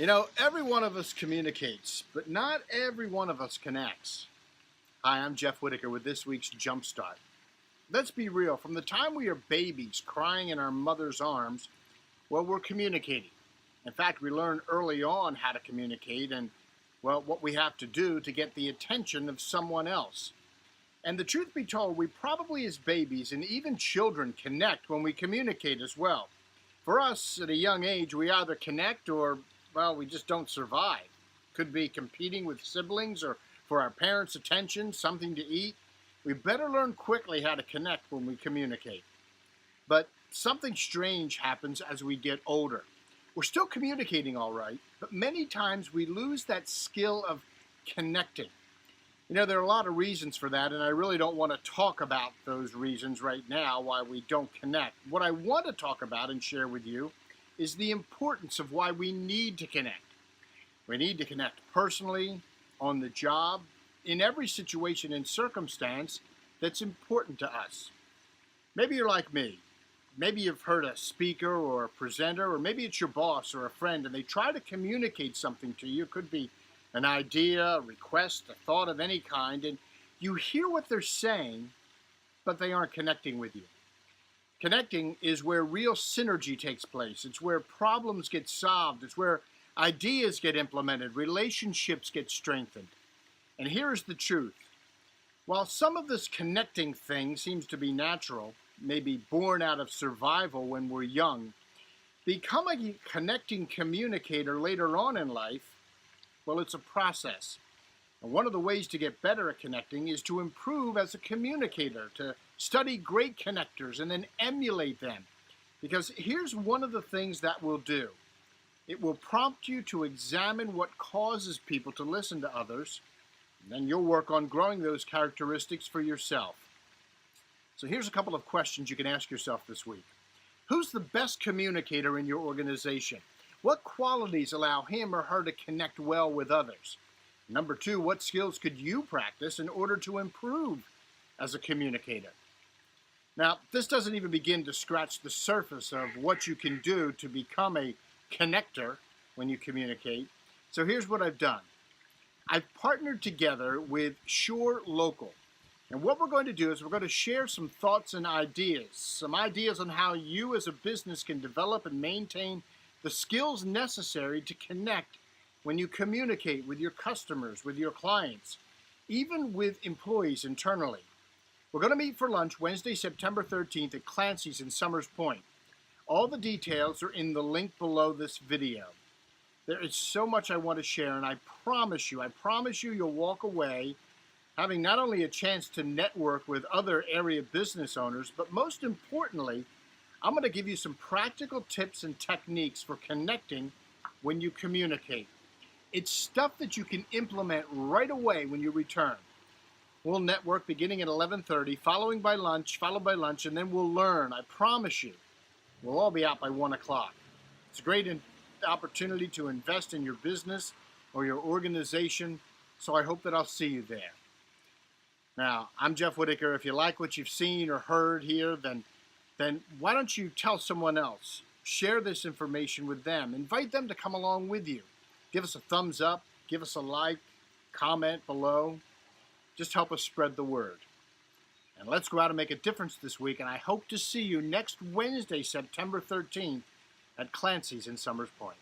Every one of us communicates, but not every one of us connects. Hi, I'm Jeff Whitaker with this week's Jumpstart. Let's be real. From the time we are babies crying in our mother's arms, well, we're communicating. In fact, we learn early on how to communicate and, well, what we have to do to get the attention of someone else. And the truth be told, we probably as babies and even children connect when we communicate as well. For us, at a young age, we either connect or, well, we just don't survive. Could be competing with siblings or for our parents' attention, something to eat. We better learn quickly how to connect when we communicate. But something strange happens as we get older. We're still communicating all right, but many times we lose that skill of connecting. There are a lot of reasons for that, and I really don't want to talk about those reasons right now why we don't connect. What I want to talk about and share with you is the importance of why we need to connect. We need to connect personally, on the job, in every situation and circumstance that's important to us. Maybe you're like me. Maybe you've heard a speaker or a presenter, or maybe it's your boss or a friend, and they try to communicate something to you. It could be an idea, a request, a thought of any kind, and you hear what they're saying, but they aren't connecting with you. Connecting is where real synergy takes place. It's where problems get solved. It's where ideas get implemented, relationships get strengthened. And here's the truth. While some of this connecting thing seems to be natural, maybe born out of survival when we're young, becoming a connecting communicator later on in life, well, it's a process. And one of the ways to get better at connecting is to improve as a communicator, to study great connectors and then emulate them. Because here's one of the things that will do. It will prompt you to examine what causes people to listen to others, and then you'll work on growing those characteristics for yourself. So here's a couple of questions you can ask yourself this week. Who's the best communicator in your organization? What qualities allow him or her to connect well with others? Number two, what skills could you practice in order to improve as a communicator? Now, this doesn't even begin to scratch the surface of what you can do to become a connector when you communicate. So here's what I've done. I've partnered together with Sure Local. And what we're going to do is we're going to share some thoughts and ideas, some ideas on how you as a business can develop and maintain the skills necessary to connect when you communicate with your customers, with your clients, even with employees internally. We're going to meet for lunch Wednesday, September 13th at Clancy's in Summers Point. All the details are in the link below this video. There is so much I want to share, and I promise you you'll walk away having not only a chance to network with other area business owners, but most importantly, I'm going to give you some practical tips and techniques for connecting when you communicate. It's stuff that you can implement right away when you return. We'll network beginning at 11:30, followed by lunch, and then we'll learn. I promise you, we'll all be out by 1 o'clock. It's a great opportunity to invest in your business or your organization, so I hope that I'll see you there. Now, I'm Jeff Whitaker. If you like what you've seen or heard here, then why don't you tell someone else? Share this information with them. Invite them to come along with you. Give us a thumbs up. Give us a like. Comment below. Just help us spread the word. And let's go out and make a difference this week. And I hope to see you next Wednesday, September 13th at Clancy's in Summers Point.